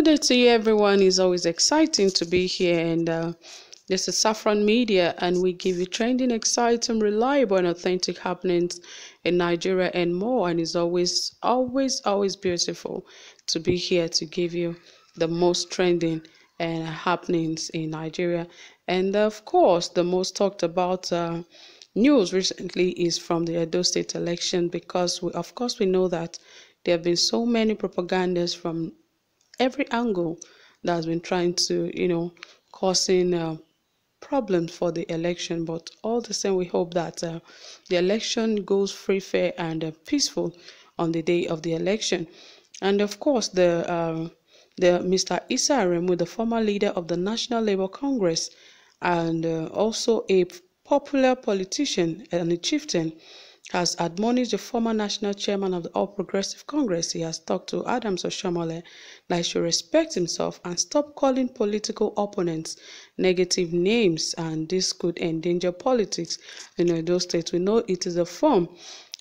Good day to you, everyone. It's always exciting to be here, and this is Saffron Media, and we give you trending, exciting, reliable, and authentic happenings in Nigeria and more. And it's always beautiful to be here to give you the most trending and happenings in Nigeria. And of course, the most talked about news recently is from the Edo State election, because we know that there have been so many propagandas from every angle that has been trying to, causing problems for the election. But all the same, we hope that the election goes free, fair, and peaceful on the day of the election. And of course, the Mr. Issa Aremu, the former leader of the National Labour Congress, and also a popular politician and a chieftain, has admonished the former national chairman of the All Progressive Congress. He has talked to Adams Oshiomhole that he should respect himself and stop calling political opponents negative names, and this could endanger politics in Edo State. We know it is a form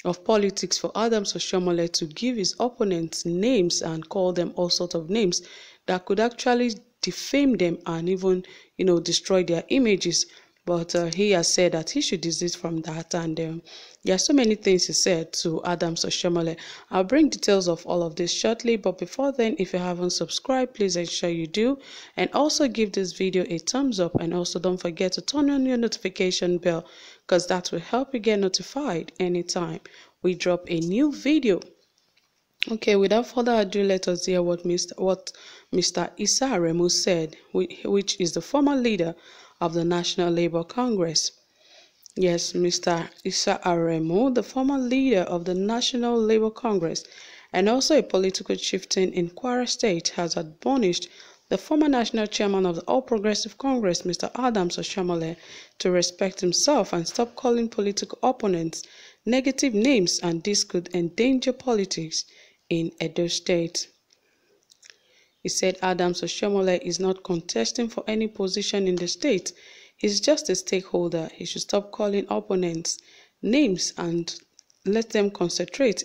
of politics for Adams Oshiomhole to give his opponents names and call them all sorts of names that could actually defame them and even, destroy their images. But he has said that he should desist from that, and there are so many things he said to Adams Oshiomhole. I'll bring details of all of this shortly, but before then, if you haven't subscribed, please ensure you do, and also give this video a thumbs up, and also don't forget to turn on your notification bell, because that will help you get notified anytime we drop a new video. Okay, without further ado, let us hear what Mr. Issa Aremu said, which is the former leader of the National Labour Congress. Yes, Mr. Issa Aremu, the former leader of the National Labour Congress and also a political chieftain in Kwara State, has admonished the former national chairman of the All Progressive Congress, Mr. Adams Oshiomhole, to respect himself and stop calling political opponents negative names, and this could endanger politics in Edo State. He said Adams Oshiomhole is not contesting for any position in the state. He's just a stakeholder. He should stop calling opponents names and let him concentrate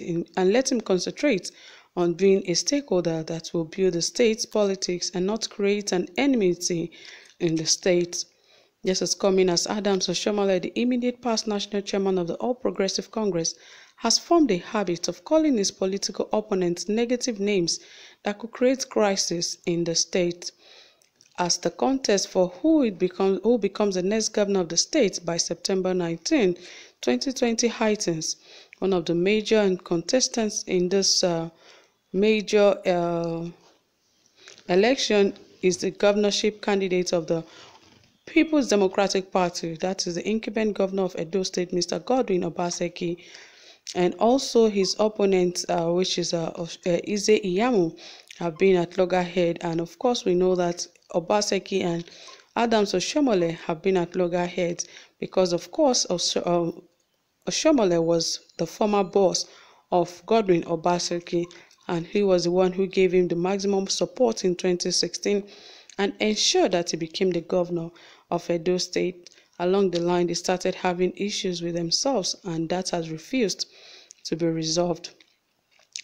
on being a stakeholder that will build the state's politics and not create an enmity in the state. This is coming as Adams Oshiomhole, the immediate past national chairman of the All Progressive Congress, has formed a habit of calling his political opponents negative names that could create crisis in the state. As the contest for who becomes the next governor of the state by September 19, 2020 heightens, one of the major contestants in this major election is the governorship candidate of the People's Democratic Party, that is the incumbent governor of Edo State, Mr. Godwin Obaseki, and also his opponent, which is Èndañgériñg, have been at loggerhead. And of course, we know that Obaseki and Adams Oshiomhole have been at loggerheads because, of course, Oshiomhole was the former boss of Godwin Obaseki, and he was the one who gave him the maximum support in 2016 and ensured that he became the governor of Edo State. Along the line, they started having issues with themselves, and that has refused to be resolved.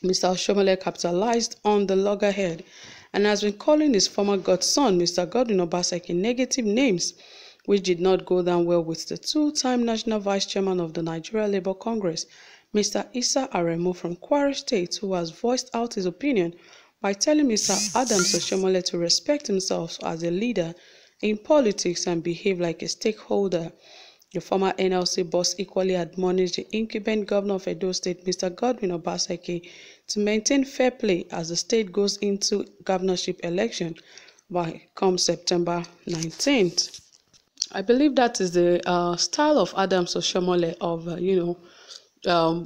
Mr. Oshiomhole capitalized on the loggerhead and has been calling his former godson, Mr. Godwin Obaseki, negative names, which did not go down well with the two-time national vice chairman of the Nigeria Labour Congress, Mr. Issa Aremu from Kwara State, who has voiced out his opinion by telling Mr. Adams Oshiomhole to respect himself as a leader in politics and behave like a stakeholder. The former NLC boss equally admonished the incumbent governor of Edo State, Mr. Godwin Obaseki, to maintain fair play as the state goes into governorship election come September 19th. I believe that is the style of Adams Oshiomhole of,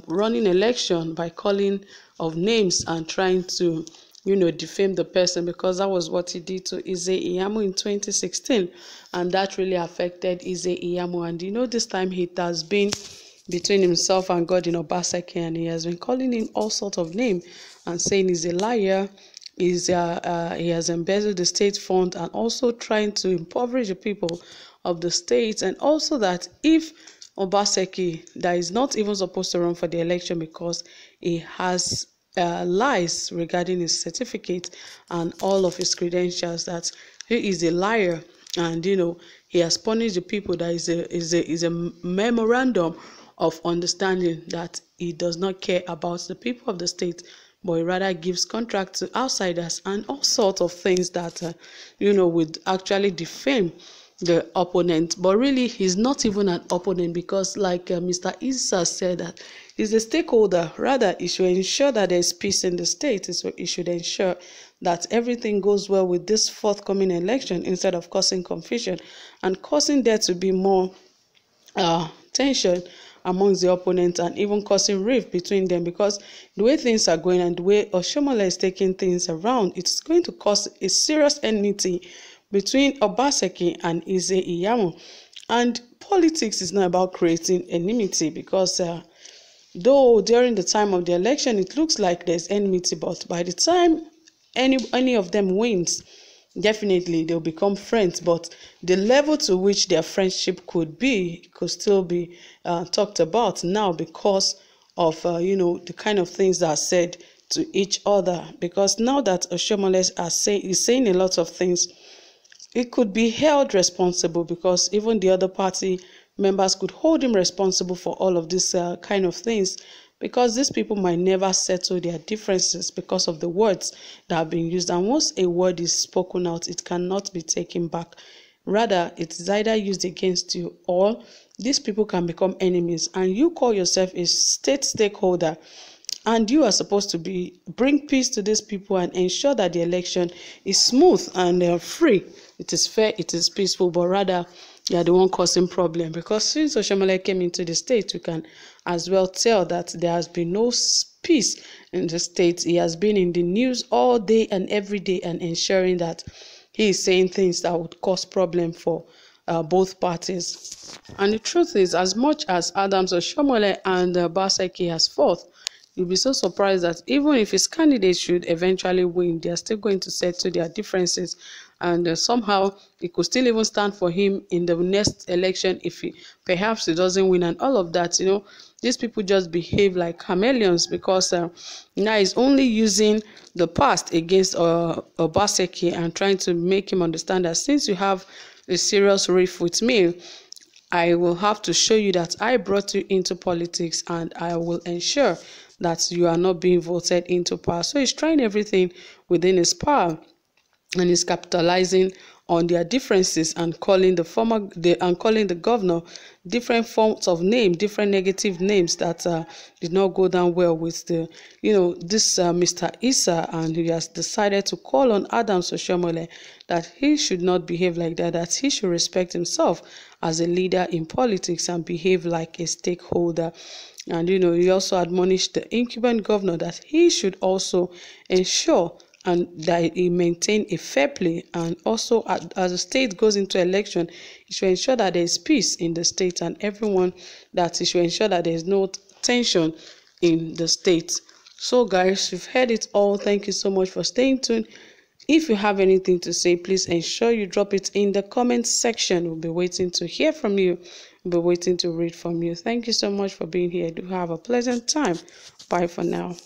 running election by calling of names and trying to defame the person, because that was what he did to Èndañgériñg in 2016, and that really affected Èndañgériñg. And this time it has been between himself and Godwin Obaseki, and he has been calling him all sorts of names and saying he's a liar, he has embezzled the state fund, and also trying to impoverish the people of the state, and also that if Obaseki, that is not even supposed to run for the election because he has lies regarding his certificate and all of his credentials, that he is a liar, and he has punished the people. That is a memorandum of understanding that he does not care about the people of the state, but he rather gives contract to outsiders and all sorts of things that would actually defame the opponent. But really, he's not even an opponent, because like Mr. Issa said, that he's a stakeholder. Rather, he should ensure that there's peace in the state. He should ensure that everything goes well with this forthcoming election, instead of causing confusion and causing there to be more tension amongst the opponents, and even causing rift between them. Because the way things are going and the way Oshiomhole is taking things around, it's going to cause a serious enmity between Obaseki and Eze Iyamu. And politics is not about creating enmity, because though during the time of the election it looks like there's enmity, but by the time any of them wins, definitely they'll become friends. But the level to which their friendship could still be talked about now, because of the kind of things that are said to each other. Because now that Oshiomhole is saying a lot of things, it could be held responsible, because even the other party members could hold him responsible for all of these kind of things, because these people might never settle their differences because of the words that are being used. And once a word is spoken out, it cannot be taken back. Rather, it is either used against you, or these people can become enemies. And you call yourself a state stakeholder, and you are supposed to bring peace to these people and ensure that the election is smooth and free. It is fair, it is peaceful, but rather you are the one causing problem. Because since Oshiomhole came into the state, you can as well tell that there has been no peace in the state. He has been in the news all day and every day, and ensuring that he is saying things that would cause problem for both parties. And the truth is, as much as Adams Oshiomhole and Obaseki has fought, you'll be so surprised that even if his candidate should eventually win, they are still going to settle their differences, and somehow it could still even stand for him in the next election if perhaps he doesn't win. And all of that, these people just behave like chameleons, because now he's only using the past against Obaseki and trying to make him understand that since you have a serious rift with me, I will have to show you that I brought you into politics, and I will ensure that you are not being voted into power. So he's trying everything within his power, and he's capitalizing on their differences and calling the governor different forms of name, different negative names that did not go down well with this Mr. Issa. And he has decided to call on Adams Oshiomhole that he should not behave like that he should respect himself as a leader in politics and behave like a stakeholder. And he also admonished the incumbent governor that he should also ensure and that he maintain a fair play. And also, as the state goes into election, he should ensure that there is peace in the state, and everyone, that he should ensure that there is no tension in the state. So guys, you've heard it all. Thank you so much for staying tuned. If you have anything to say, please ensure you drop it in the comment section. We'll be waiting to hear from you. We'll be waiting to read from you. Thank you so much for being here. Do have a pleasant time. Bye for now.